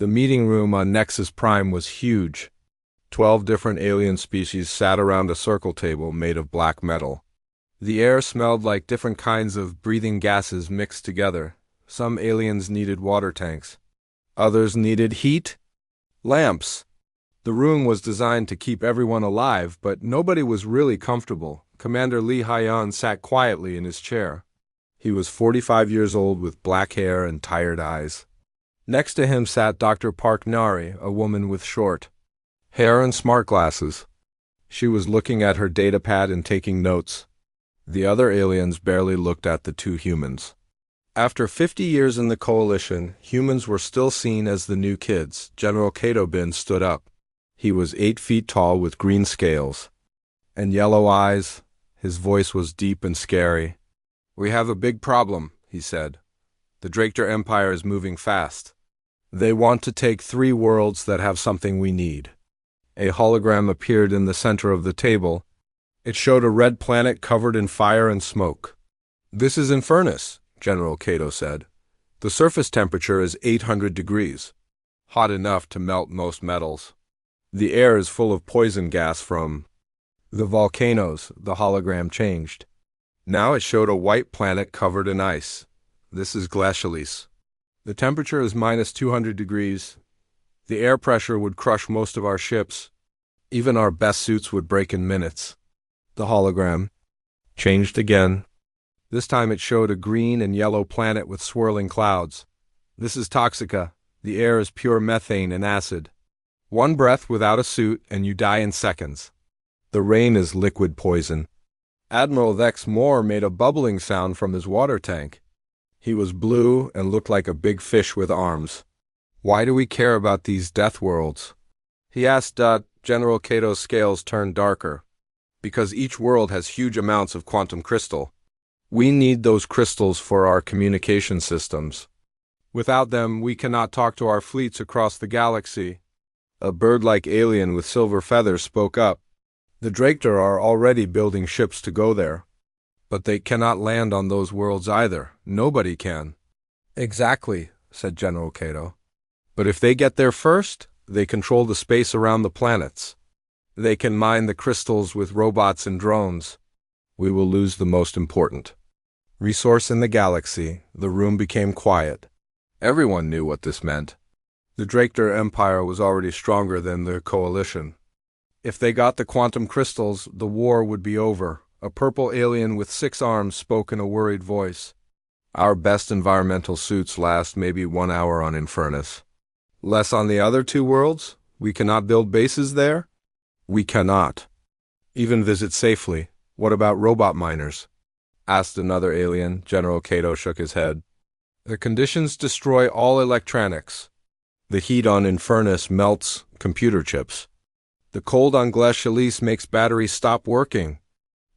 The meeting room on Nexus Prime was huge. 12 different alien species sat around a circle table made of black metal. The air smelled like different kinds of breathing gases mixed together. Some aliens needed water tanks. Others needed heat, lamps. The room was designed to keep everyone alive, but nobody was really comfortable. Commander Lee Hyan sat quietly in his chair. He was 45 years old with black hair and tired eyes. Next to him sat Dr. Park Nari, a woman with short hair and smart glasses. She was looking at her datapad and taking notes. The other aliens barely looked at the two humans. After 50 years in the coalition, humans were still seen as the new kids. General Kato Bin stood up. He was 8 feet tall with green scales and yellow eyes. His voice was deep and scary. "We have a big problem," he said. "The Draktor Empire is moving fast. They want to take 3 worlds that have something we need." A hologram appeared in the center of the table. It showed a red planet covered in fire and smoke. "This is Infernus," General Kato said. "The surface temperature is 800 degrees, hot enough to melt most metals. The air is full of poison gas from the volcanoes." The hologram changed. Now it showed a white planet covered in ice. "This is Glacialis. The temperature is minus 200 degrees. The air pressure would crush most of our ships. Even our best suits would break in minutes." The hologram changed again. This time it showed a green and yellow planet with swirling clouds. "This is Toxica. The air is pure methane and acid. 1 breath without a suit and you die in seconds. The rain is liquid poison." Admiral Vex Moore made a bubbling sound from his water tank. He was blue and looked like a big fish with arms. "Why do we care about these death worlds?" he asked. General Kato's scales turned darker. "Because each world has huge amounts of quantum crystal. We need those crystals for our communication systems. Without them, we cannot talk to our fleets across the galaxy." A bird-like alien with silver feathers spoke up. "The Draktor are already building ships to go there. But they cannot land on those worlds either. Nobody can." "Exactly," said General Kato. "But if they get there first, they control the space around the planets. They can mine the crystals with robots and drones. We will lose the most important resource in the galaxy." The room became quiet. Everyone knew what this meant. The Draktor Empire was already stronger than the coalition. If they got the quantum crystals, the war would be over. A purple alien with 6 arms spoke in a worried voice. "Our best environmental suits last maybe 1 hour on Infernus. Less on the other 2 worlds? We cannot build bases there?" "We cannot even visit safely." "What about robot miners?" asked another alien. General Kato shook his head. "The conditions destroy all electronics. The heat on Infernus melts computer chips. The cold on Glacialis makes batteries stop working.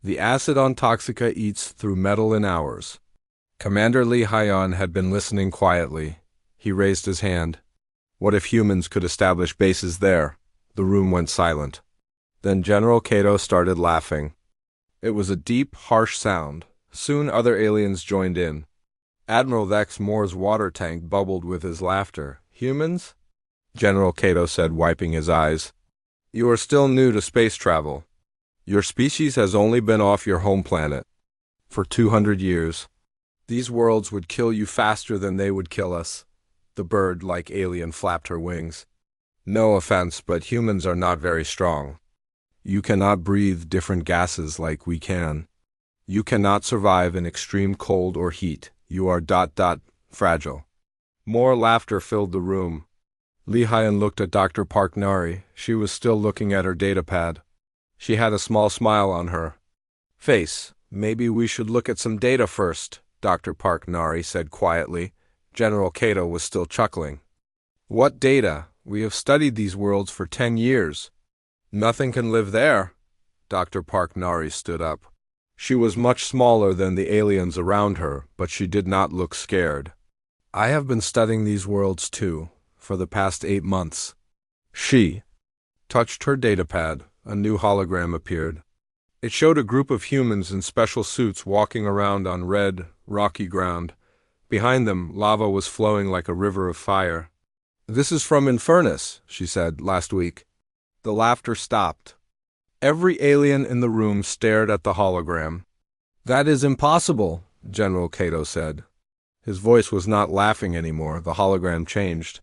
The acid on Toxica eats through metal in hours." Commander Lee Hyan had been listening quietly. He raised his hand. "What if humans could establish bases there?" The room went silent. Then General Kato started laughing. It was a deep, harsh sound. Soon other aliens joined in. Admiral Vex Moore's water tank bubbled with his laughter. "Humans?" General Kato said, wiping his eyes. "You are still new to space travel. Your species has only been off your home planet for 200 years. These worlds would kill you faster than they would kill us." The bird-like alien flapped her wings. "No offense, but humans are not very strong. You cannot breathe different gases like we can. You cannot survive in extreme cold or heat. You are fragile." More laughter filled the room. Lee Hyan looked at Dr. Park Nari. She was still looking at her datapad. She had a small smile on her face. "Maybe we should look at some data first," Dr. Park Nari said quietly. General Kato was still chuckling. "What data? We have studied these worlds for 10 years. Nothing can live there." Dr. Park Nari stood up. She was much smaller than the aliens around her, but she did not look scared. "I have been studying these worlds too, for the past 8 months. She touched her datapad. A new hologram appeared. It showed a group of humans in special suits walking around on red, rocky ground. Behind them, lava was flowing like a river of fire. This is from Infernus, she said last week. The laughter stopped. Every alien in the room stared at the hologram. That is impossible, General Cato said. His voice was not laughing anymore. The hologram changed.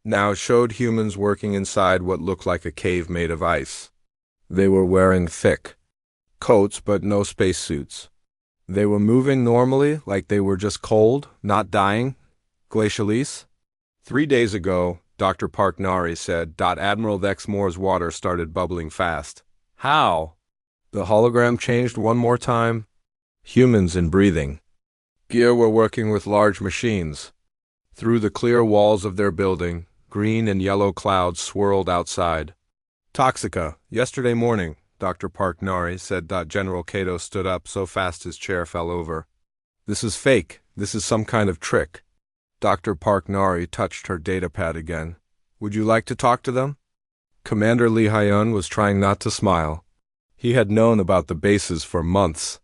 Now it showed humans working inside what looked like a cave made of ice. They were wearing thick coats but no spacesuits. They were moving normally, like they were just cold, not dying. Glacialise? 3 days ago, Dr. Parknari said, Admiral Vexmore's water started bubbling fast. How? The hologram changed one more time. Humans in breathing. Gear were working with large machines. Through the clear walls of their building, green and yellow clouds swirled outside. Toxica, yesterday morning, Dr. Parknari said. General Cato stood up so fast his chair fell over. This is fake. This is some kind of trick. Dr. Parknari touched her datapad again. Would you like to talk to them? Commander Lee Hyun was trying not to smile. He had known about the bases for months.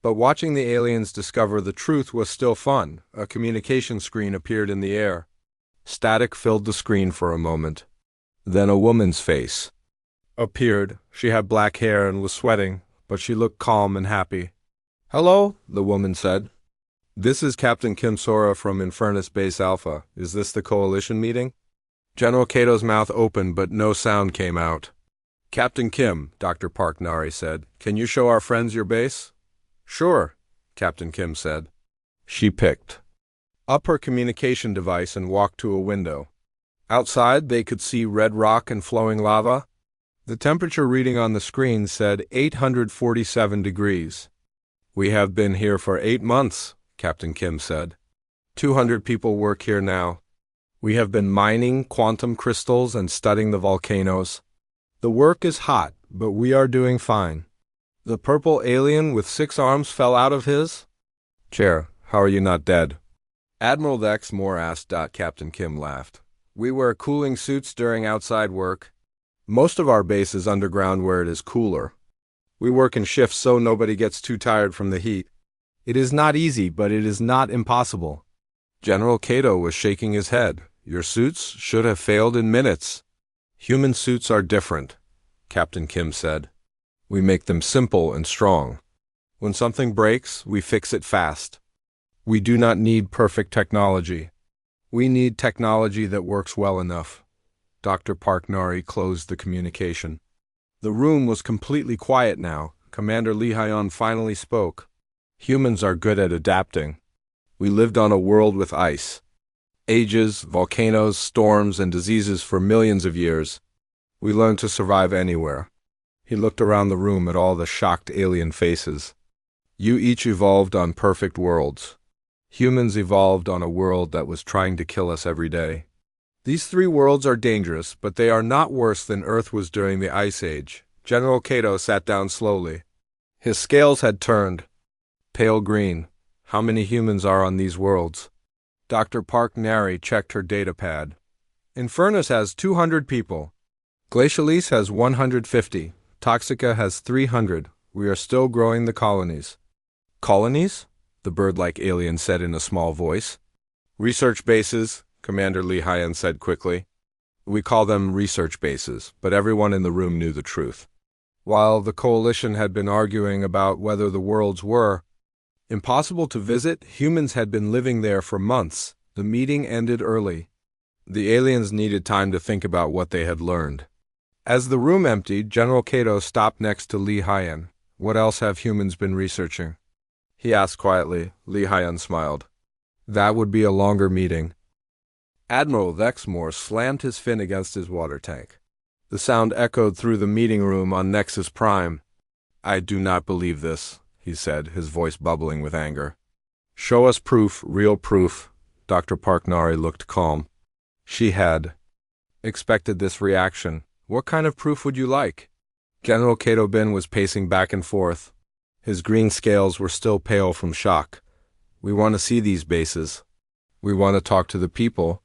But watching the aliens discover the truth was still fun. A communication screen appeared in the air. Static filled the screen for a moment. Then a woman's face appeared. She had black hair and was sweating, but she looked calm and happy. Hello, the woman said. This is Captain Kim Sora from Infernus Base Alpha. Is this the coalition meeting? General Cato's mouth opened, but no sound came out. Captain Kim, Dr. Parknari said, can you show our friends your base? Sure, Captain Kim said. She picked up her communication device and walked to a window. Outside, they could see red rock and flowing lava. The temperature reading on the screen said 847 degrees. We have been here for 8 months, Captain Kim said. 200 people work here now. We have been mining quantum crystals and studying the volcanoes. The work is hot, but we are doing fine. The purple alien with 6 arms fell out of his chair. How are you not dead? Admiral Vexmore asked. Captain Kim laughed. We wear cooling suits during outside work. Most of our base is underground where it is cooler. We work in shifts so nobody gets too tired from the heat. It is not easy, but it is not impossible. General Cato was shaking his head. Your suits should have failed in minutes. Human suits are different, Captain Kim said. We make them simple and strong. When something breaks, we fix it fast. We do not need perfect technology. We need technology that works well enough. Dr. Parknari closed the communication. The room was completely quiet now. Commander Lee Hyun finally spoke. Humans are good at adapting. We lived on a world with ice. Ages, volcanoes, storms, and diseases for millions of years. We learned to survive anywhere. He looked around the room at all the shocked alien faces. You each evolved on perfect worlds. Humans evolved on a world that was trying to kill us every day. These 3 worlds are dangerous, but they are not worse than Earth was during the Ice Age. General Cato sat down slowly. His scales had turned pale green. How many humans are on these worlds? Dr. Parknari checked her datapad. Infernus has 200 people. Glacialise has 150. Toxica has 300. We are still growing the colonies. Colonies? The bird-like alien said in a small voice. Research bases, Commander Lee Hyun said quickly. We call them research bases, but everyone in the room knew the truth. While the coalition had been arguing about whether the worlds were impossible to visit, humans had been living there for months. The meeting ended early. The aliens needed time to think about what they had learned. As the room emptied, General Cato stopped next to Lee Hyun. What else have humans been researching? He asked quietly. Lee Hyun smiled. That would be a longer meeting. Admiral Vexmore slammed his fin against his water tank. The sound echoed through the meeting room on Nexus Prime. I do not believe this, he said, his voice bubbling with anger. Show us proof, real proof. Dr. Parknari looked calm. She had expected this reaction. What kind of proof would you like? General Cato Bin was pacing back and forth. His green scales were still pale from shock. We want to see these bases. We want to talk to the people.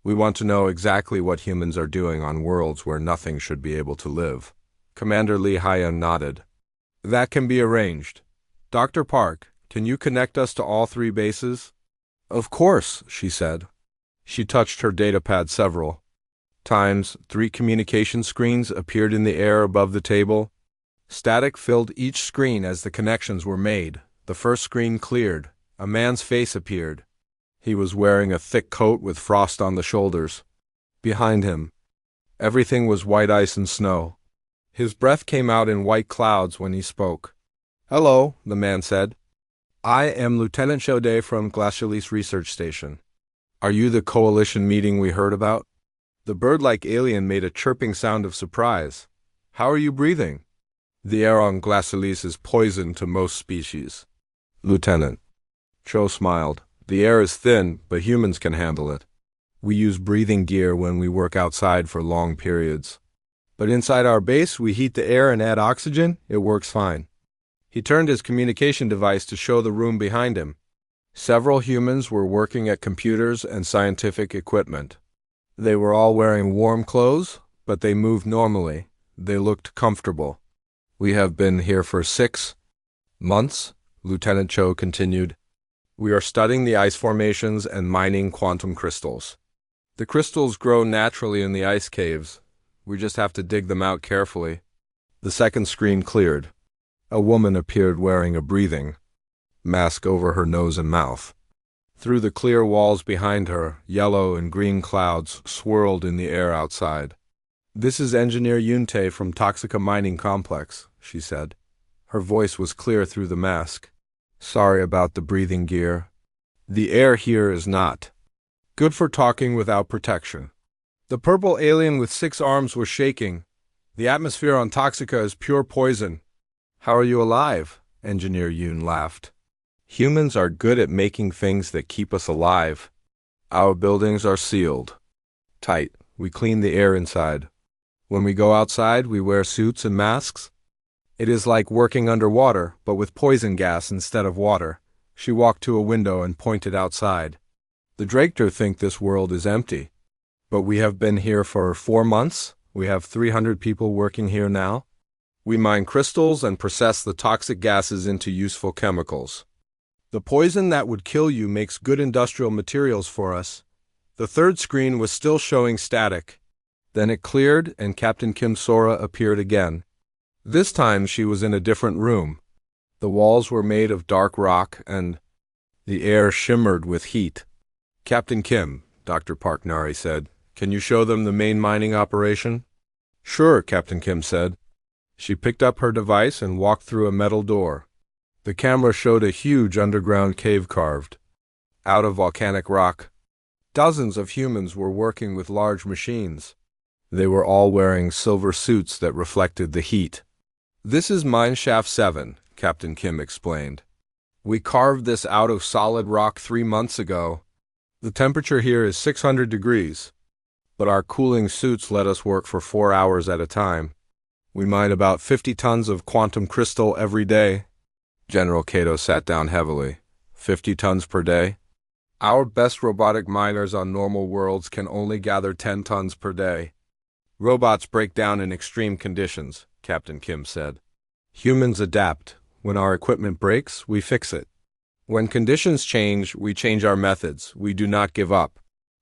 We want to know exactly what humans are doing on worlds where nothing should be able to live. Commander Lee Hyun nodded. That can be arranged. Dr. Park, can you connect us to all 3 bases? Of course, she said. She touched her datapad several times. 3 communication screens appeared in the air above the table. Static filled each screen as the connections were made. The first screen cleared. A man's face appeared. He was wearing a thick coat with frost on the shoulders. Behind him, everything was white ice and snow. His breath came out in white clouds when he spoke. "Hello," the man said. "I am Lieutenant Chaudet from Glacialis Research Station. Are you the coalition meeting we heard about?" The bird-like alien made a chirping sound of surprise. "How are you breathing?" "The air on Glacialis is poison to most species, Lieutenant." Cho smiled. "The air is thin, but humans can handle it. We use breathing gear when we work outside for long periods. But inside our base, we heat the air and add oxygen. It works fine." He turned his communication device to show the room behind him. Several humans were working at computers and scientific equipment. They were all wearing warm clothes, but they moved normally. They looked comfortable. "We have been here for 6 months, Lieutenant Cho continued. "We are studying the ice formations and mining quantum crystals. The crystals grow naturally in the ice caves. We just have to dig them out carefully." The second screen cleared. A woman appeared wearing a breathing mask over her nose and mouth. Through the clear walls behind her, yellow and green clouds swirled in the air outside. "This is Engineer Yunte from Toxica Mining Complex," she said. Her voice was clear through the mask. "Sorry about the breathing gear. The air here is not good for talking without protection." The purple alien with 6 arms was shaking. "The atmosphere on Toxica is pure poison." "How are you alive?" Engineer Yoon laughed. "Humans are good at making things that keep us alive. Our buildings are sealed tight. We clean the air inside. When we go outside, we wear suits and masks. It is like working underwater, but with poison gas instead of water." She walked to a window and pointed outside. "The Drakter think this world is empty. But we have been here for 4 months. We have 300 people working here now. We mine crystals and process the toxic gases into useful chemicals. The poison that would kill you makes good industrial materials for us." The third screen was still showing static. Then it cleared and Captain Kim Sora appeared again. This time she was in a different room. The walls were made of dark rock and the air shimmered with heat. "Captain Kim," Dr. Parknari said, "can you show them the main mining operation?" "Sure," Captain Kim said. She picked up her device and walked through a metal door. The camera showed a huge underground cave carved out of volcanic rock. Dozens of humans were working with large machines. They were all wearing silver suits that reflected the heat. "This is Mine Shaft 7, Captain Kim explained. "We carved this out of solid rock 3 months ago. The temperature here is 600 degrees, but our cooling suits let us work for 4 hours at a time. We mine about 50 tons of quantum crystal every day." General Kato sat down heavily. 50 tons per day? Our best robotic miners on normal worlds can only gather 10 tons per day. "Robots break down in extreme conditions," Captain Kim said. "Humans adapt. When our equipment breaks, we fix it. When conditions change, we change our methods. We do not give up."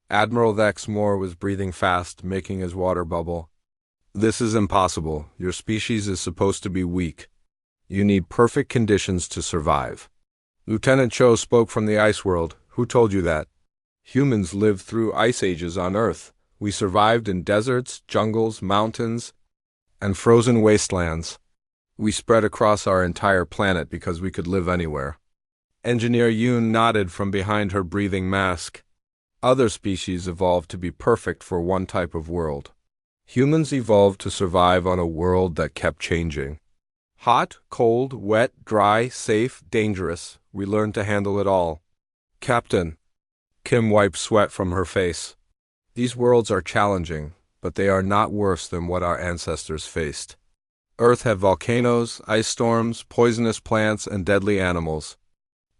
Admiral Vex Moore was breathing fast, making his water bubble. "This is impossible. Your species is supposed to be weak. You need perfect conditions to survive." Lieutenant Cho spoke from the ice world. "Who told you that?" "Humans lived through ice ages on Earth. We survived in deserts, jungles, mountains, and frozen wastelands. We spread across our entire planet because we could live anywhere." Engineer Yoon nodded from behind her breathing mask. "Other species evolved to be perfect for one type of world. Humans evolved to survive on a world that kept changing. Hot, cold, wet, dry, safe, dangerous. We learned to handle it all." "Captain." Kim wiped sweat from her face. "These worlds are challenging, but they are not worse than what our ancestors faced. Earth had volcanoes, ice storms, poisonous plants, and deadly animals.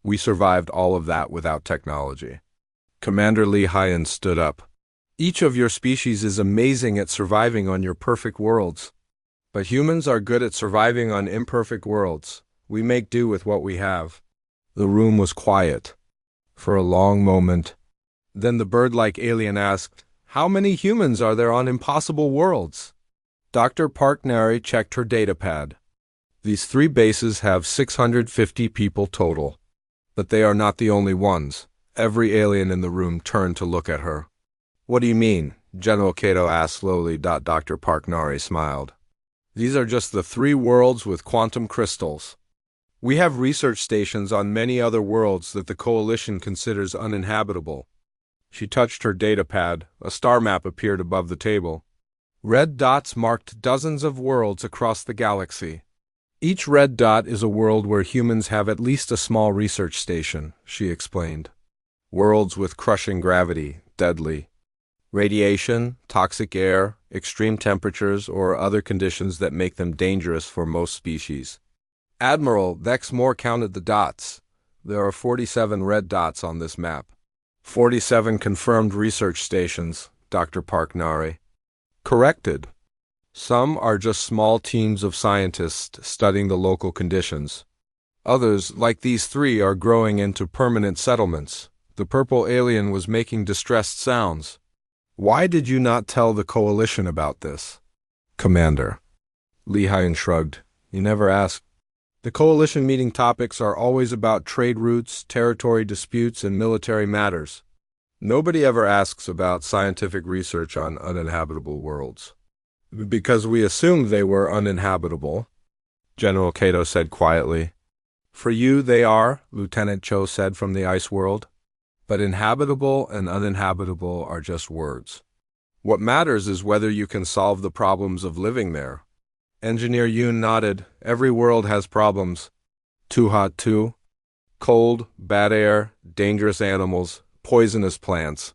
We survived all of that without technology." Commander Lee Hyen stood up. "Each of your species is amazing at surviving on your perfect worlds. But humans are good at surviving on imperfect worlds. We make do with what we have." The room was quiet. For a long moment, Then the bird-like alien asked, "How many humans are there on impossible worlds?" Dr. Park-Nari checked her datapad. These 3 bases have 650 people total. But they are not the only ones. Every alien in the room turned to look at her. "What do you mean?" General Kato asked slowly. Dr. Park-Nari smiled. "These are just the 3 worlds with quantum crystals. We have research stations on many other worlds that the Coalition considers uninhabitable." She touched her datapad. A star map appeared above the table. Red dots marked dozens of worlds across the galaxy. Each red dot is a world where humans have at least a small research station, she explained. Worlds with crushing gravity, deadly radiation, toxic air, extreme temperatures, or other conditions that make them dangerous for most species. Admiral Vexmore counted the dots. There are 47 red dots on this map. 47 confirmed research stations, Dr. Park-Nari corrected. Some are just small teams of scientists studying the local conditions. Others, like these 3, are growing into permanent settlements. The purple alien was making distressed sounds. "Why did you not tell the Coalition about this?" "Commander." Li Haiyan shrugged. "You never asked." The Coalition meeting topics are always about trade routes, territory disputes, and military matters. Nobody ever asks about scientific research on uninhabitable worlds. "Because we assumed they were uninhabitable," General Kato said quietly. "For you they are," Lieutenant Cho said from the ice world. "But inhabitable and uninhabitable are just words. What matters is whether you can solve the problems of living there." Engineer Yoon nodded. "Every world has problems. Too hot too. Cold, bad air, dangerous animals, poisonous plants.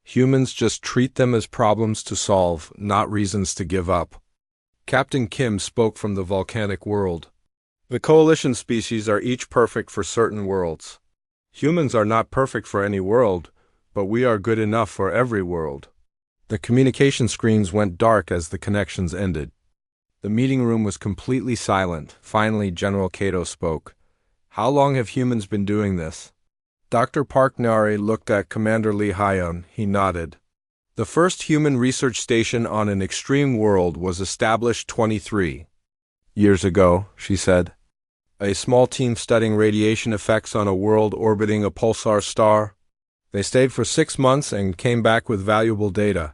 Humans just treat them as problems to solve, not reasons to give up." Captain Kim spoke from the volcanic world. "The Coalition species are each perfect for certain worlds. Humans are not perfect for any world, but we are good enough for every world." The communication screens went dark as the connections ended. The meeting room was completely silent. Finally, General Kato spoke. "How long have humans been doing this?" Dr. Park-Nari looked at Commander Li Haiyan. He nodded. "The first human research station on an extreme world was established 23 years ago," she said. "A small team studying radiation effects on a world orbiting a pulsar star. They stayed for 6 months and came back with valuable data.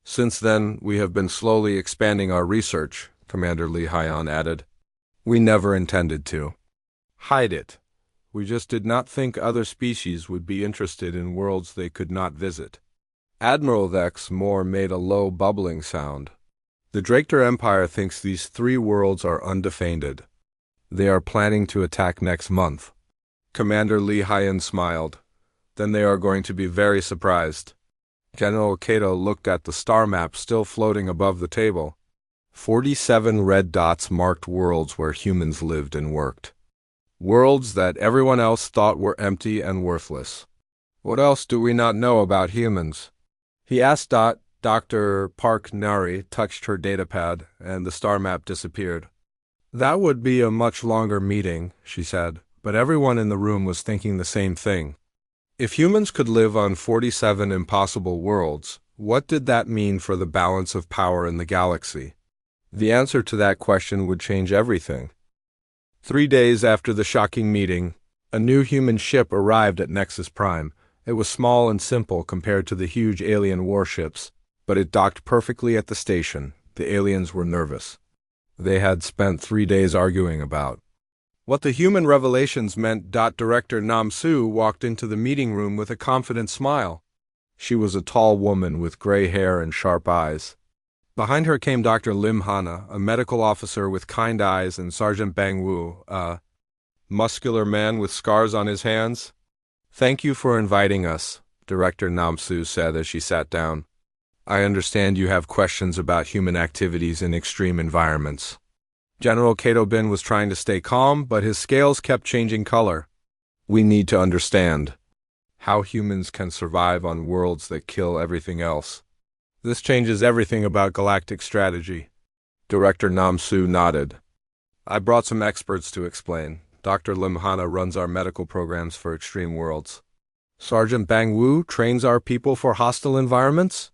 Since then, we have been slowly expanding our research," Commander Li Haiyan added. "We never intended to hide it. We just did not think other species would be interested in worlds they could not visit." Admiral Vexmore made a low bubbling sound. "The Draktor Empire thinks these 3 worlds are undefended. They are planning to attack next month." Commander Li Haiyan smiled. "Then they are going to be very surprised." General Kato looked at the star map still floating above the table. 47 red dots marked worlds where humans lived and worked. Worlds that everyone else thought were empty and worthless. "What else do we not know about humans?" he asked. Dr. Park-Nari touched her datapad, and the star map disappeared. "That would be a much longer meeting," she said, but everyone in the room was thinking the same thing. If humans could live on 47 impossible worlds, what did that mean for the balance of power in the galaxy? The answer to that question would change everything. 3 days after the shocking meeting, a new human ship arrived at Nexus Prime. It was small and simple compared to the huge alien warships, but it docked perfectly at the station. The aliens were nervous. They had spent 3 days arguing about what the human revelations meant. Director Nam-Soo walked into the meeting room with a confident smile. She was a tall woman with gray hair and sharp eyes. Behind her came Dr. Lim Hana, a medical officer with kind eyes, and Sergeant Bang Wu, a muscular man with scars on his hands. "Thank you for inviting us," Director Nam-Soo said as she sat down. "I understand you have questions about human activities in extreme environments." General Kato Bin was trying to stay calm, but his scales kept changing color. "We need to understand how humans can survive on worlds that kill everything else. This changes everything about galactic strategy." Director Nam-Soo nodded. "I brought some experts to explain. Dr. Lim Hana runs our medical programs for extreme worlds. Sergeant Bang Wu trains our people for hostile environments?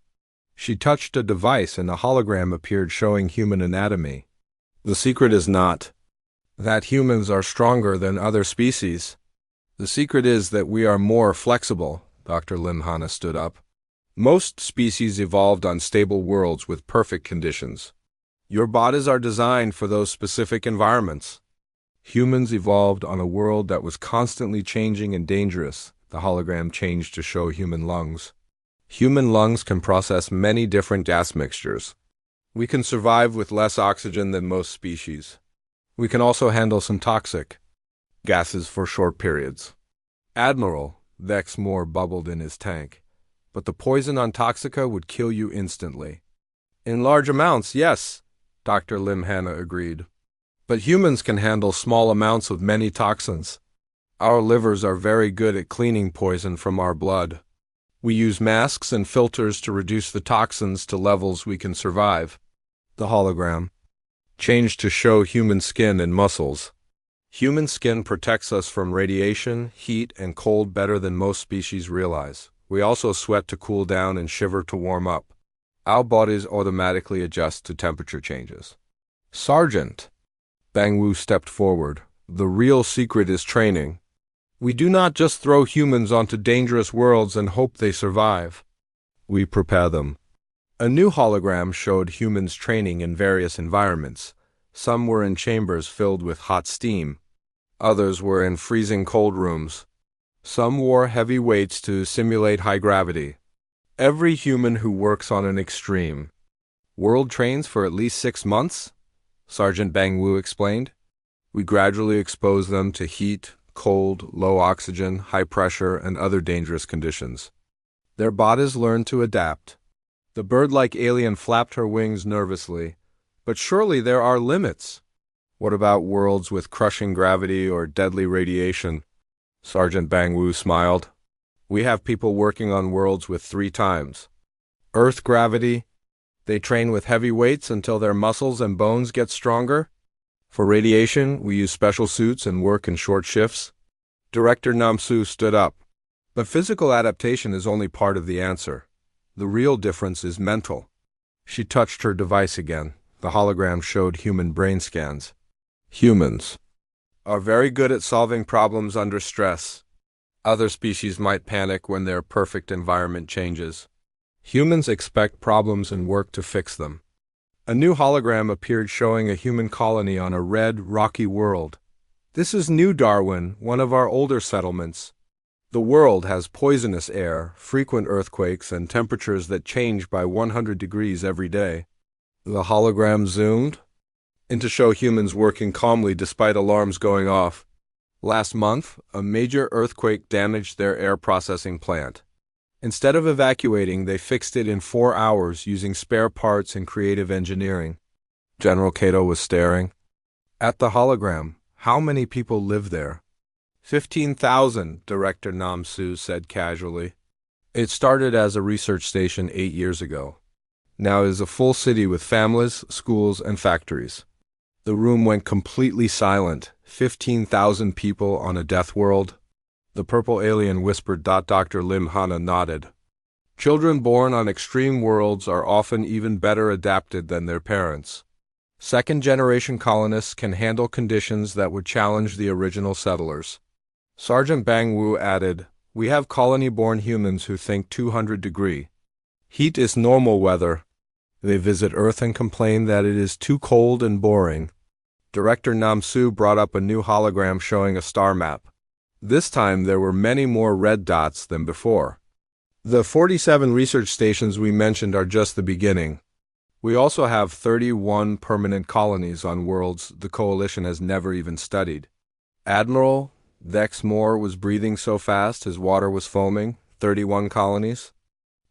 She touched a device and a hologram appeared showing human anatomy. The secret is not that humans are stronger than other species. The secret is that we are more flexible. Dr. Lim Hana stood up. Most species evolved on stable worlds with perfect conditions. Your bodies are designed for those specific environments. Humans evolved on a world that was constantly changing and dangerous. The hologram changed to show human lungs. Human lungs can process many different gas mixtures. We can survive with less oxygen than most species. We can also handle some toxic gases for short periods. Admiral Vexmore bubbled in his tank. But the poison on Toxica would kill you instantly. In large amounts, yes, Dr. Lim Hana agreed. But humans can handle small amounts of many toxins. Our livers are very good at cleaning poison from our blood. We use masks and filters to reduce the toxins to levels we can survive. The hologram changed to show human skin and muscles. Human skin protects us from radiation, heat, and cold better than most species realize. We also sweat to cool down and shiver to warm up. Our bodies automatically adjust to temperature changes. Sergeant Bang Wu stepped forward. The real secret is training. We do not just throw humans onto dangerous worlds and hope they survive. We prepare them. A new hologram showed humans training in various environments. Some were in chambers filled with hot steam. Others were in freezing cold rooms. Some wore heavy weights to simulate high gravity. Every human who works on an extreme world trains for at least 6 months, Sergeant Bang Wu explained. We gradually expose them to heat, cold, low oxygen, high pressure, and other dangerous conditions. Their bodies learn to adapt. The bird-like alien flapped her wings nervously. But surely there are limits. What about worlds with crushing gravity or deadly radiation? Sergeant Bang Wu smiled. We have people working on worlds with 3 times Earth gravity. They train with heavy weights until their muscles and bones get stronger. For radiation, we use special suits and work in short shifts. Director Namsu stood up. But physical adaptation is only part of the answer. The real difference is mental. She touched her device again. The hologram showed human brain scans. Humans are very good at solving problems under stress. Other species might panic when their perfect environment changes. Humans expect problems and work to fix them. A new hologram appeared showing a human colony on a red, rocky world. This is New Darwin, one of our older settlements. The world has poisonous air, frequent earthquakes, and temperatures that change by 100 degrees every day. The hologram zoomed in to show humans working calmly despite alarms going off. Last month, a major earthquake damaged their air processing plant. Instead of evacuating, they fixed it in 4 hours using spare parts and creative engineering. General Kato was staring at the hologram. How many people live there? 15,000, Director Namsu said casually. It started as a research station 8 years ago. Now it is a full city with families, schools, and factories. The room went completely silent. 15,000 people on a death world. The purple alien whispered. Dr. Lim Hana nodded. Children born on extreme worlds are often even better adapted than their parents. Second-generation colonists can handle conditions that would challenge the original settlers. Sergeant Bang Wu added, We have colony-born humans who think 200-degree heat is normal weather. They visit Earth and complain that it is too cold and boring. Director Namsu brought up a new hologram showing a star map. This time there were many more red dots than before. The 47 research stations we mentioned are just the beginning. We also have 31 permanent colonies on worlds the Coalition has never even studied. Admiral Vexmore was breathing so fast his water was foaming. 31 colonies.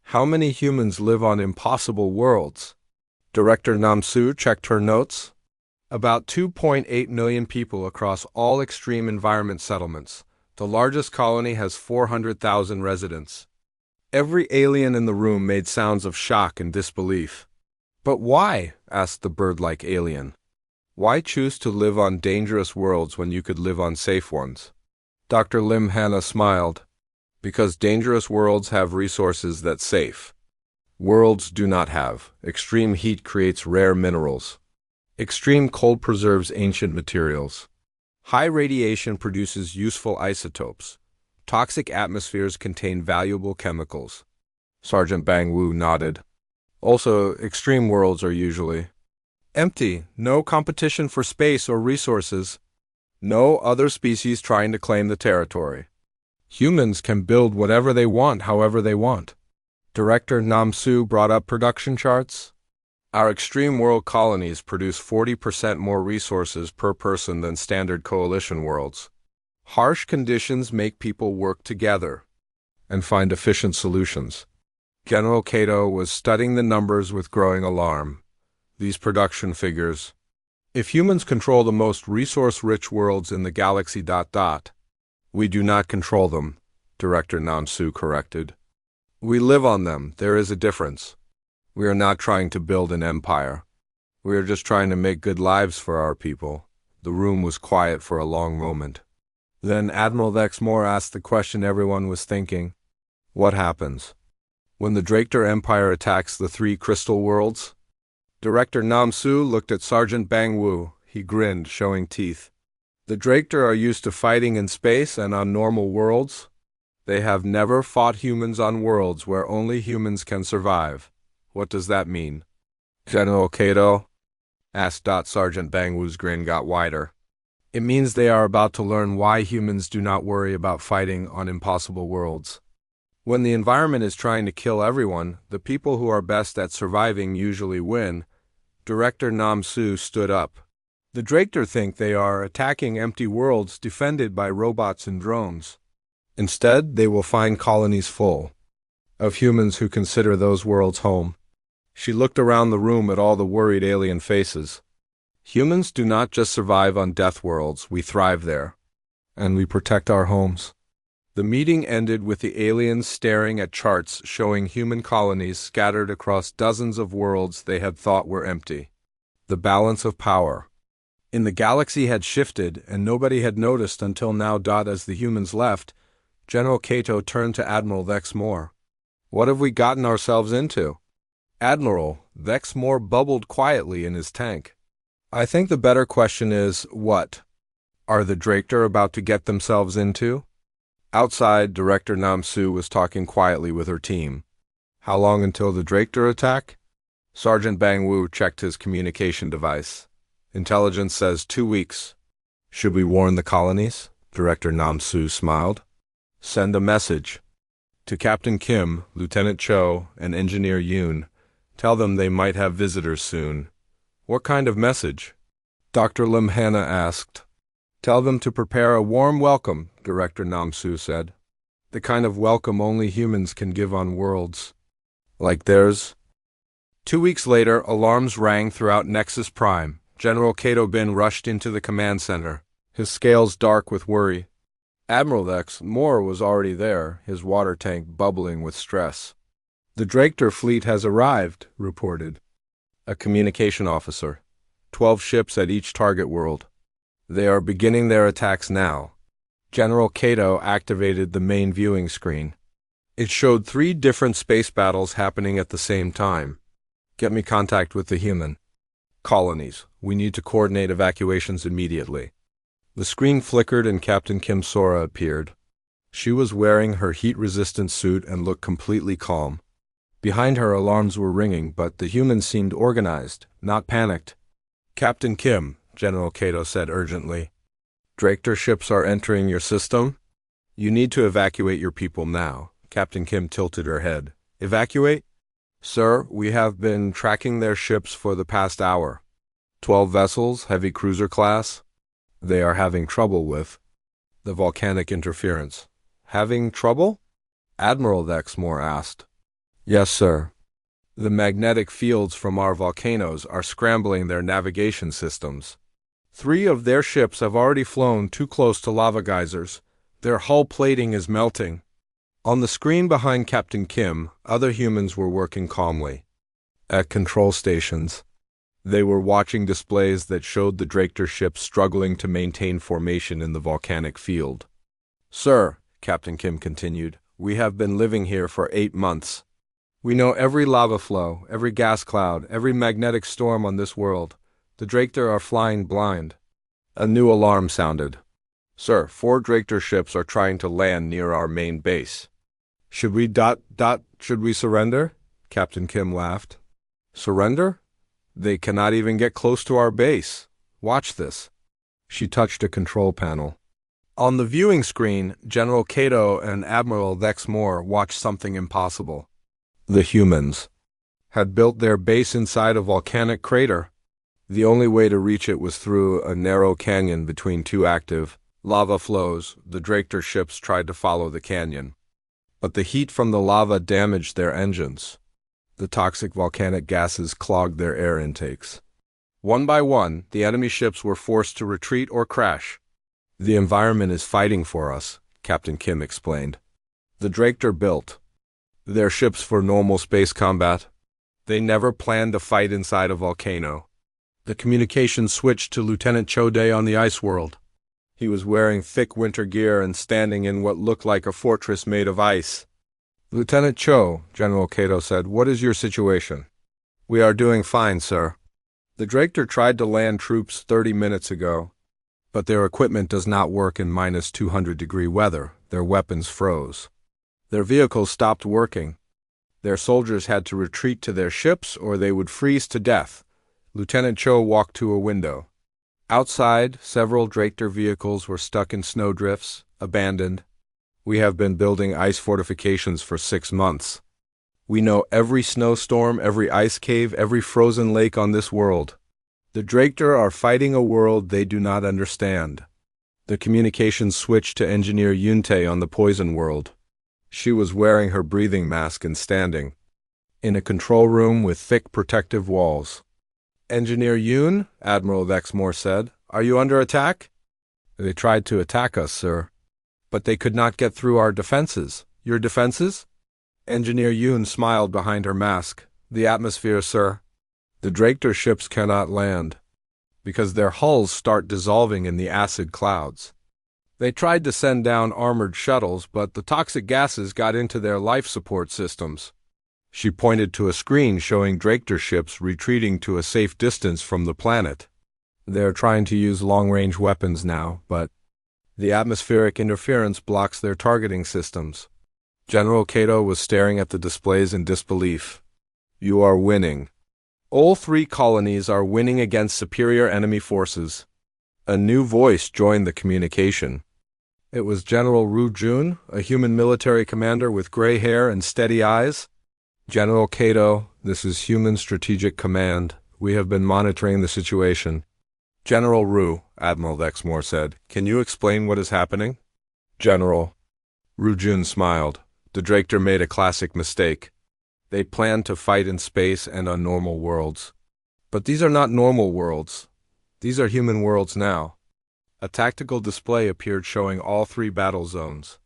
How many humans live on impossible worlds? Director Namsu checked her notes. About 2.8 million people across all extreme environment settlements. The largest colony has 400,000 residents. Every alien in the room made sounds of shock and disbelief. But why? Asked the bird-like alien. Why choose to live on dangerous worlds when you could live on safe ones? Dr. Lim Hana smiled. Because dangerous worlds have resources that safe worlds do not have. Extreme heat creates rare minerals. Extreme cold preserves ancient materials. High radiation produces useful isotopes. Toxic atmospheres contain valuable chemicals. Sergeant Bang Wu nodded. Also, extreme worlds are usually empty, no competition for space or resources, no other species trying to claim the territory. Humans can build whatever they want, however they want. Director Nam Su brought up production charts. Our extreme world colonies produce 40% more resources per person than standard coalition worlds. Harsh conditions make people work together and find efficient solutions. General Cato was studying the numbers with growing alarm. These production figures. If humans control the most resource-rich worlds in the galaxy... We do not control them, Director Nam Su corrected. We live on them. There is a difference. We are not trying to build an empire. We are just trying to make good lives for our people. The room was quiet for a long moment. Then Admiral Vexmore asked the question everyone was thinking. What happens when the Draktor Empire attacks the 3 crystal worlds? Director Nam Su looked at Sergeant Bang Wu. He grinned, showing teeth. The Draktor are used to fighting in space and on normal worlds. They have never fought humans on worlds where only humans can survive. What does that mean? General Cato asked. Sergeant Bang Wu's grin got wider. It means they are about to learn why humans do not worry about fighting on impossible worlds. When the environment is trying to kill everyone, the people who are best at surviving usually win. Director Nam Su stood up. The Draktor think they are attacking empty worlds defended by robots and drones. Instead, they will find colonies full of humans who consider those worlds home. She looked around the room at all the worried alien faces. Humans do not just survive on death worlds, we thrive there. And we protect our homes. The meeting ended with the aliens staring at charts showing human colonies scattered across dozens of worlds they had thought were empty. The balance of power in the galaxy had shifted, and nobody had noticed until now. As the humans left, General Cato turned to Admiral Vexmore. What have we gotten ourselves into? Admiral Vexmore bubbled quietly in his tank. I think the better question is, what are the Draktor about to get themselves into? Outside, Director Nam Su was talking quietly with her team. How long until the Draktor attack? Sergeant Bang Wu checked his communication device. Intelligence says 2 weeks. Should we warn the colonies? Director Nam Su smiled. Send a message to Captain Kim, Lieutenant Cho, and Engineer Yoon. Tell them they might have visitors soon. What kind of message? Dr. Lim Hanna asked. Tell them to prepare a warm welcome, Director Nam Su said. The kind of welcome only humans can give on worlds like theirs. 2 weeks later, alarms rang throughout Nexus Prime. General Cato Bin rushed into the command center, his scales dark with worry. Admiral Vexmore was already there, his water tank bubbling with stress. The Draktor fleet has arrived, reported a communication officer. 12 ships at each target world. They are beginning their attacks now. General Cato activated the main viewing screen. It showed 3 different space battles happening at the same time. Get me contact with the human colonies. We need to coordinate evacuations immediately. The screen flickered and Captain Kim Sora appeared. She was wearing her heat-resistant suit and looked completely calm. Behind her, alarms were ringing, but the humans seemed organized, not panicked. Captain Kim, General Cato said urgently. Draktor ships are entering your system? You need to evacuate your people now. Captain Kim tilted her head. Evacuate? Sir, we have been tracking their ships for the past hour. 12 vessels, heavy cruiser class. They are having trouble with the volcanic interference. Having trouble? Admiral Vexmore asked. Yes, sir. The magnetic fields from our volcanoes are scrambling their navigation systems. 3 of their ships have already flown too close to lava geysers. Their hull plating is melting. On the screen behind Captain Kim, other humans were working calmly. At control stations, they were watching displays that showed the Draktor ships struggling to maintain formation in the volcanic field. Sir, Captain Kim continued, We have been living here for 8 months. We know every lava flow, every gas cloud, every magnetic storm on this world. The Drakter are flying blind. A new alarm sounded. Sir, 4 Drakter ships are trying to land near our main base. Should we should we surrender? Captain Kim laughed. Surrender? They cannot even get close to our base. Watch this. She touched a control panel. On the viewing screen, General Cato and Admiral Lexmore watched something impossible. The humans had built their base inside a volcanic crater. The only way to reach it was through a narrow canyon between 2 active lava flows. The Drakter ships tried to follow the canyon, but the heat from the lava damaged their engines. The toxic volcanic gases clogged their air intakes. One by one, the enemy ships were forced to retreat or crash. The environment is fighting for us, Captain Kim explained. The Drakter built their ships for normal space combat. They never planned to fight inside a volcano. The communication switched to Lieutenant Choday on the ice world. He was wearing thick winter gear and standing in what looked like a fortress made of ice. Lieutenant Cho, General Cato said, what is your situation? We are doing fine, sir. The Drakter tried to land troops 30 minutes ago, but their equipment does not work in minus 200-degree weather. Their weapons froze. Their vehicles stopped working. Their soldiers had to retreat to their ships or they would freeze to death. Lieutenant Cho walked to a window. Outside, several Drakter vehicles were stuck in snowdrifts, abandoned. We have been building ice fortifications for 6 months. We know every snowstorm, every ice cave, every frozen lake on this world. The Drakter are fighting a world they do not understand. The communications switched to Engineer Yunte on the poison world. She was wearing her breathing mask and standing in a control room with thick protective walls. Engineer Yoon, Admiral Lexmore said, are you under attack? They tried to attack us, sir, but they could not get through our defenses. Your defenses? Engineer Yoon smiled behind her mask. The atmosphere, sir. The Drakter ships cannot land because their hulls start dissolving in the acid clouds. They tried to send down armored shuttles, but the toxic gases got into their life support systems. She pointed to a screen showing Drakter ships retreating to a safe distance from the planet. They're trying to use long-range weapons now, but the atmospheric interference blocks their targeting systems. General Cato was staring at the displays in disbelief. You are winning. All 3 colonies are winning against superior enemy forces. A new voice joined the communication. It was General Ru Jun, a human military commander with gray hair and steady eyes. General Cato, this is Human Strategic Command. We have been monitoring the situation. General Ru, Admiral Lexmore said, can you explain what is happening? General. Ru Jun smiled. The Drakter made a classic mistake. They planned to fight in space and on normal worlds. But these are not normal worlds. These are human worlds now. A tactical display appeared showing all 3 battle zones.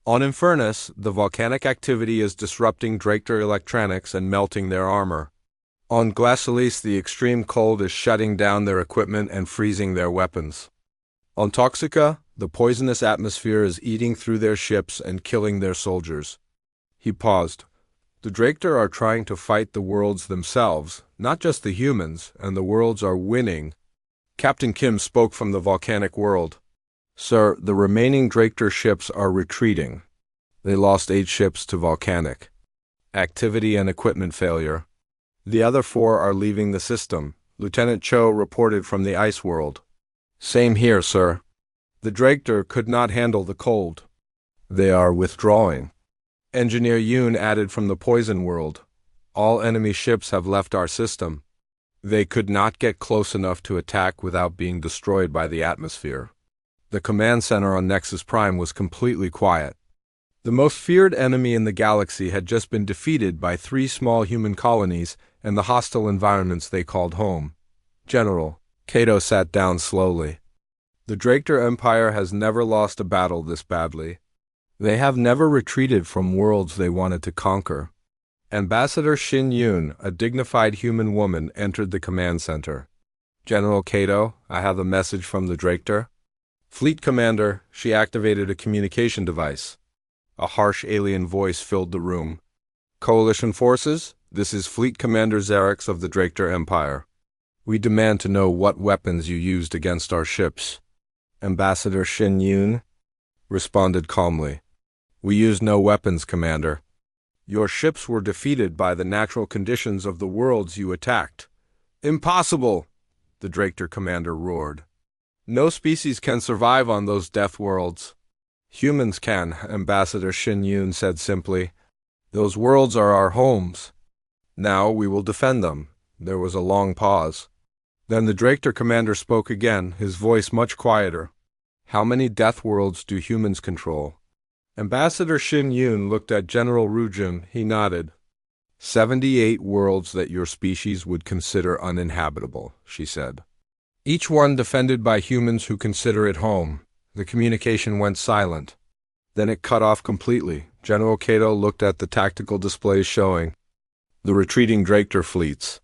On Infernus, the volcanic activity is disrupting Drakter electronics and melting their armor. On Glacialis, the extreme cold is shutting down their equipment and freezing their weapons. On Toxica, the poisonous atmosphere is eating through their ships and killing their soldiers. He paused. The Drakter are trying to fight the worlds themselves, not just the humans, and the worlds are winning. Captain Kim spoke from the volcanic world. Sir, the remaining Drakter ships are retreating. They lost 8 ships to volcanic activity and equipment failure. The other 4 are leaving the system. Lieutenant Cho reported from the ice world. Same here, sir. The Drakter could not handle the cold. They are withdrawing. Engineer Yoon added from the poison world. All enemy ships have left our system. They could not get close enough to attack without being destroyed by the atmosphere. The command center on Nexus Prime was completely quiet. The most feared enemy in the galaxy had just been defeated by 3 small human colonies and the hostile environments they called home. General, Cato sat down slowly. The Drakter Empire has never lost a battle this badly. They have never retreated from worlds they wanted to conquer. Ambassador Shin Yoon, a dignified human woman, entered the command center. General Cato, I have a message from the Drakter. Fleet Commander, she activated a communication device. A harsh alien voice filled the room. Coalition forces, this is Fleet Commander Xerix of the Drakter Empire. We demand to know what weapons you used against our ships. Ambassador Shin Yun responded calmly. We used no weapons, Commander. Your ships were defeated by the natural conditions of the worlds you attacked. Impossible! The Drakter commander roared. No species can survive on those death worlds. Humans can, Ambassador Shin Yun said simply. Those worlds are our homes. Now we will defend them. There was a long pause. Then the Drakter commander spoke again, his voice much quieter. How many death worlds do humans control? Ambassador Shin Yun looked at General Rujun. He nodded. 78 worlds that your species would consider uninhabitable, she said. Each one defended by humans who consider it home. The communication went silent. Then it cut off completely. General Kato looked at the tactical displays showing the retreating Drakter fleets.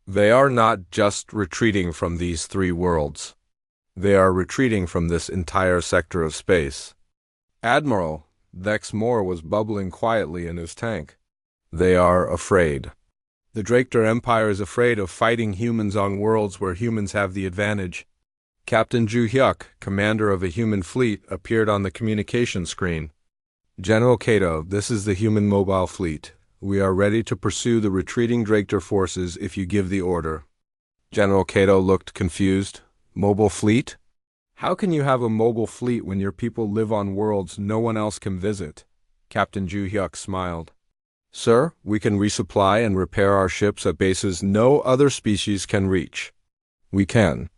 They are not just retreating from these 3 worlds. They are retreating from this entire sector of space. Admiral Vex Moore was bubbling quietly in his tank. They are afraid. The Drakter Empire is afraid of fighting humans on worlds where humans have the advantage. Captain Ju Hyuk, commander of a human fleet, appeared on the communication screen. General Kato, this is the human mobile fleet. We are ready to pursue the retreating Drakter forces if you give the order. General Kato looked confused. Mobile fleet? How can you have a mobile fleet when your people live on worlds no one else can visit? Captain Ju Hyuk smiled. Sir, we can resupply and repair our ships at bases no other species can reach. We can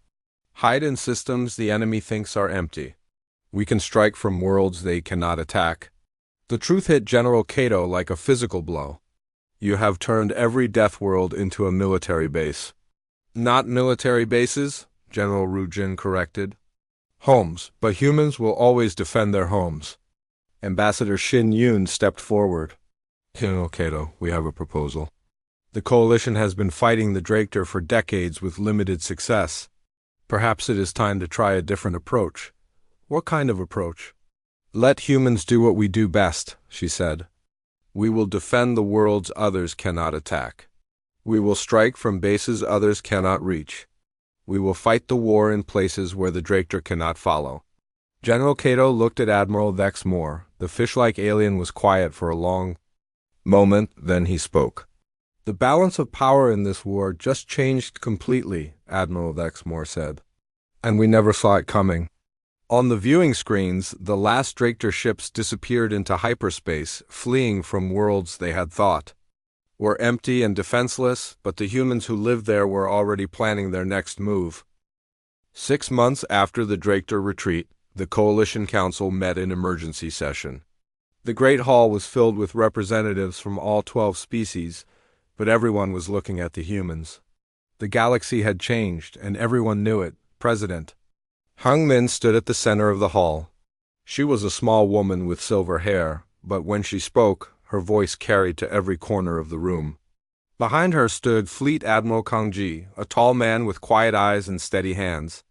hide in systems the enemy thinks are empty. We can strike from worlds they cannot attack. The truth hit General Kato like a physical blow. You have turned every death world into a military base. Not military bases, General Rujin corrected. Homes, but humans will always defend their homes. Ambassador Shin Yun stepped forward. General Kato, we have a proposal. The coalition has been fighting the Drakter for decades with limited success. Perhaps it is time to try a different approach. What kind of approach? Let humans do what we do best, she said. We will defend the worlds others cannot attack. We will strike from bases others cannot reach. We will fight the war in places where the Drakter cannot follow. General Kato looked at Admiral Vex Moore. The fish-like alien was quiet for a long moment, then he spoke. The balance of power in this war just changed completely, Admiral Vex Moore said. And we never saw it coming. On the viewing screens, the last Drakter ships disappeared into hyperspace, fleeing from worlds they had thought were empty and defenseless, but the humans who lived there were already planning their next move. 6 months after the Drakter retreat, the Coalition Council met in emergency session. The Great Hall was filled with representatives from all 12 species, but everyone was looking at the humans. The galaxy had changed, and everyone knew it. President Hung Min stood at the center of the hall. She was a small woman with silver hair, but when she spoke, her voice carried to every corner of the room. Behind her stood Fleet Admiral Kang Ji, a tall man with quiet eyes and steady hands.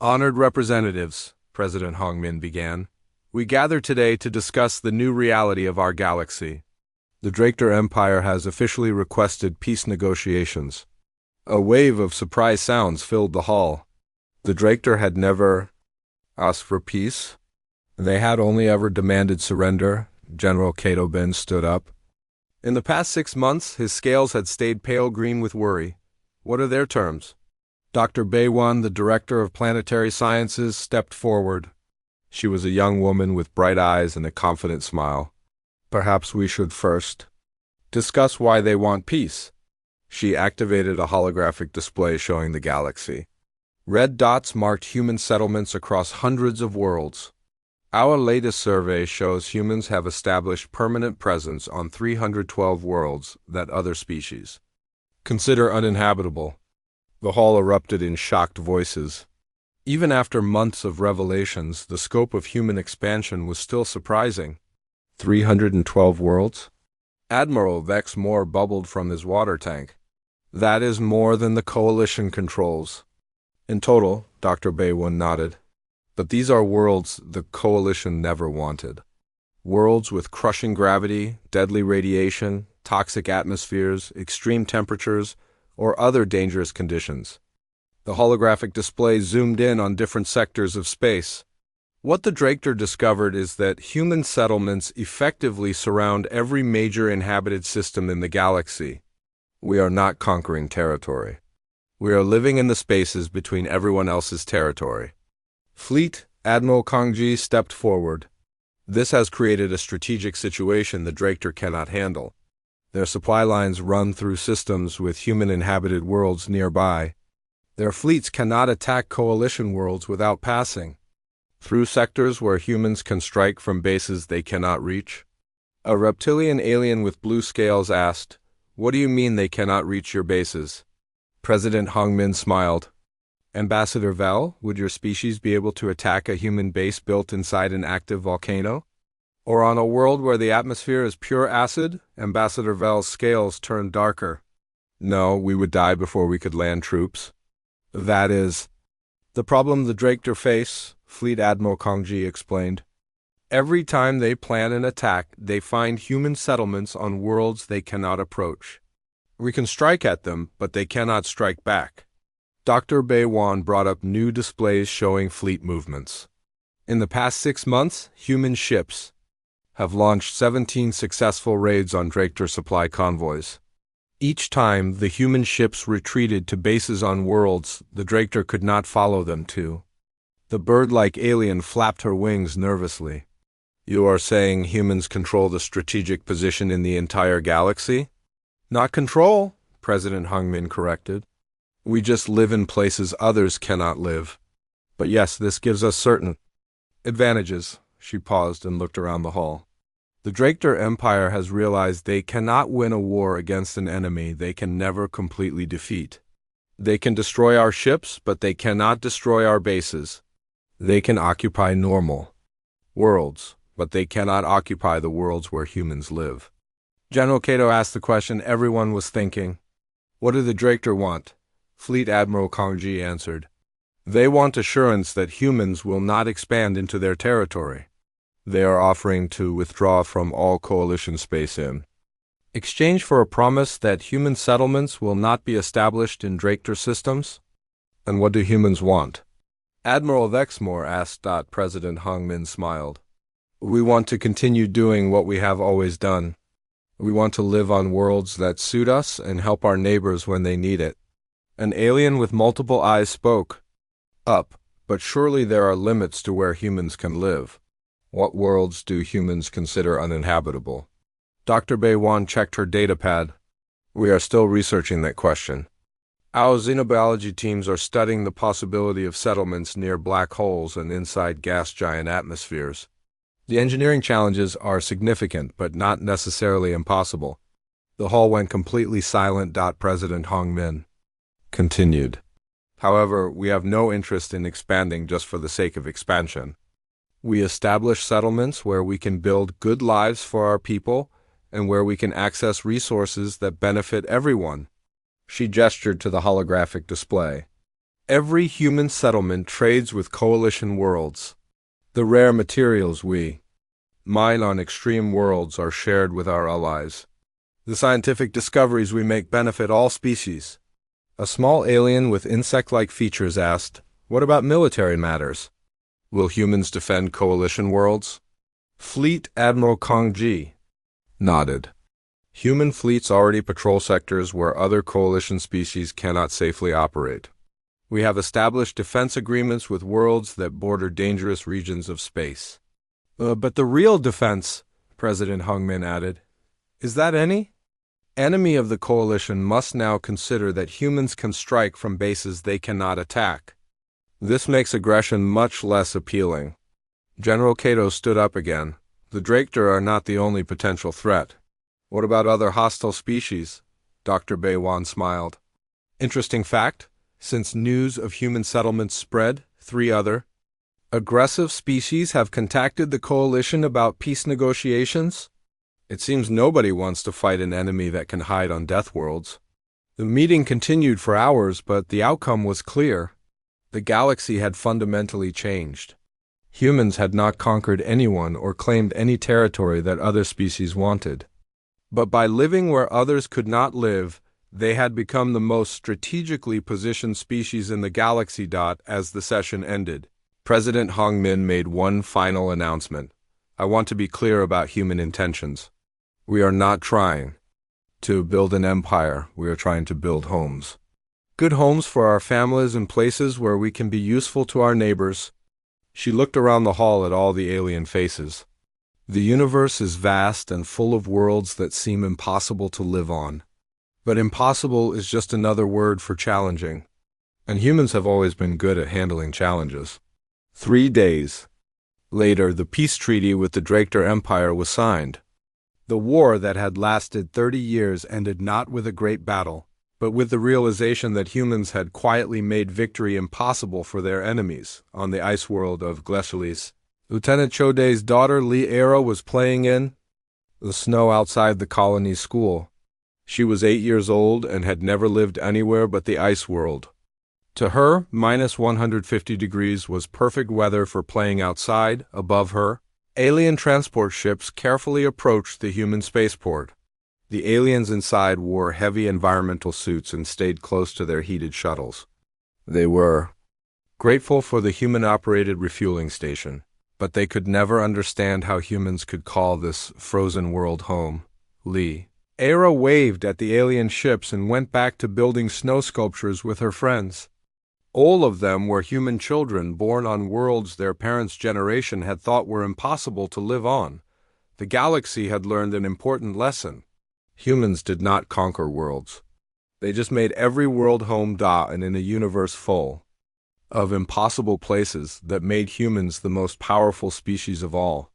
Honored representatives, President Hong Min began, we gather today to discuss the new reality of our galaxy. The Drakter Empire has officially requested peace negotiations. A wave of surprise sounds filled the hall. The Drakter had never asked for peace. They had only ever demanded surrender. General Kato Ben stood up. In the past 6 months, his scales had stayed pale green with worry. What are their terms? Dr. Baewon, the director of planetary sciences, stepped forward. She was a young woman with bright eyes and a confident smile. Perhaps we should first discuss why they want peace. She activated a holographic display showing the galaxy. Red dots marked human settlements across hundreds of worlds. Our latest survey shows humans have established permanent presence on 312 worlds that other species consider uninhabitable. The hall erupted in shocked voices. Even after months of revelations, the scope of human expansion was still surprising. 312 worlds? Admiral Vex Moore bubbled from his water tank. That is more than the Coalition controls. In total, Dr. Baewon nodded. But these are worlds the Coalition never wanted. Worlds with crushing gravity, deadly radiation, toxic atmospheres, extreme temperatures, or other dangerous conditions. The holographic display zoomed in on different sectors of space. What the Drachter discovered is that human settlements effectively surround every major inhabited system in the galaxy. We are not conquering territory. We are living in the spaces between everyone else's territory. Fleet Admiral Kangji stepped forward. This has created a strategic situation the Drachter cannot handle. Their supply lines run through systems with human-inhabited worlds nearby. Their fleets cannot attack coalition worlds without passing through sectors where humans can strike from bases they cannot reach. A reptilian alien with blue scales asked, "What do you mean they cannot reach your bases?" President Hongmin smiled. "Ambassador Vel, would your species be able to attack a human base built inside an active volcano? Or on a world where the atmosphere is pure acid?" Ambassador Vel's scales turned darker. "No, we would die before we could land troops. That is the problem the Drachter face," Fleet Admiral Kangji explained. "Every time they plan an attack, they find human settlements on worlds they cannot approach. We can strike at them, but they cannot strike back." Dr. Beiwan brought up new displays showing fleet movements. In the past 6 months, human ships have launched 17 successful raids on Drachter supply convoys. Each time, the human ships retreated to bases on worlds the Drachter could not follow them to. The bird-like alien flapped her wings nervously. "You are saying humans control the strategic position in the entire galaxy?" "Not control," President Hongmin corrected. "We just live in places others cannot live. But yes, this gives us certain advantages." She paused and looked around the hall. "The Drachter Empire has realized they cannot win a war against an enemy they can never completely defeat. They can destroy our ships, but they cannot destroy our bases. They can occupy normal worlds, but they cannot occupy the worlds where humans live." General Cato asked the question everyone was thinking. "What do the Drachter want?" Fleet Admiral Kangji answered. "They want assurance that humans will not expand into their territory. They are offering to withdraw from all coalition space in exchange for a promise that human settlements will not be established in Drachter systems." "And what do humans want?" Admiral Vexmore asked. President Hongmin smiled. "We want to continue doing what we have always done. We want to live on worlds that suit us and help our neighbors when they need it." An alien with multiple eyes spoke up, "But surely there are limits to where humans can live. What worlds do humans consider uninhabitable?" Dr. Beiwan checked her datapad. "We are still researching that question. Our xenobiology teams are studying the possibility of settlements near black holes and inside gas giant atmospheres. The engineering challenges are significant, but not necessarily impossible." The hall went completely silent. President Hongmin continued. "However, we have no interest in expanding just for the sake of expansion. We establish settlements where we can build good lives for our people and where we can access resources that benefit everyone." She gestured to the holographic display. "Every human settlement trades with coalition worlds. The rare materials we mine on extreme worlds are shared with our allies. The scientific discoveries we make benefit all species." A small alien with insect-like features asked, "What about military matters? Will humans defend coalition worlds?" Fleet Admiral Kangji nodded. "Human fleets already patrol sectors where other coalition species cannot safely operate. We have established defense agreements with worlds that border dangerous regions of space." But the real defense," President Hongmin added, "is that any enemy of the coalition must now consider that humans can strike from bases they cannot attack. This makes aggression much less appealing." General Cato stood up again. "The Drachter are not the only potential threat. What about other hostile species?" Dr. Beiwan smiled. "Interesting fact, since news of human settlements spread, 3 other aggressive species have contacted the coalition about peace negotiations. It seems nobody wants to fight an enemy that can hide on death worlds." The meeting continued for hours, but the outcome was clear. The galaxy had fundamentally changed. Humans had not conquered anyone or claimed any territory that other species wanted. But by living where others could not live, they had become the most strategically positioned species in the galaxy. As the session ended, President Hong Min made one final announcement. I want to be clear about human intentions. We are not trying to build an empire. We are trying to build homes. Good homes for our families and places where we can be useful to our neighbors. She looked around the hall at all the alien faces. The universe is vast and full of worlds that seem impossible to live on. But impossible is just another word for challenging. And humans have always been good at handling challenges. 3 days later, the peace treaty with the Draktar Empire was signed. The war that had lasted 30 years ended not with a great battle, but with the realization that humans had quietly made victory impossible for their enemies. On the ice world of Glacialis, Lieutenant Choday's daughter Li-Era was playing in the snow outside the colony's school. She was 8 years old and had never lived anywhere but the ice world. To her, minus 150 degrees was perfect weather for playing outside. Above her, alien transport ships carefully approached the human spaceport. The aliens inside wore heavy environmental suits and stayed close to their heated shuttles. They were grateful for the human-operated refueling station, but they could never understand how humans could call this frozen world home. Era waved at the alien ships and went back to building snow sculptures with her friends. All of them were human children born on worlds their parents' generation had thought were impossible to live on. The galaxy had learned an important lesson. Humans did not conquer worlds. They just made every world home. And in a universe full of impossible places that made humans the most powerful species of all.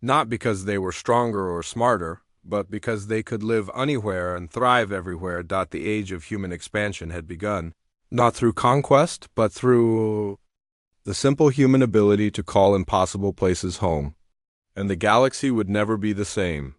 Not because they were stronger or smarter, but because they could live anywhere and thrive everywhere. The age of human expansion had begun. Not through conquest, but through the simple human ability to call impossible places home. And the galaxy would never be the same.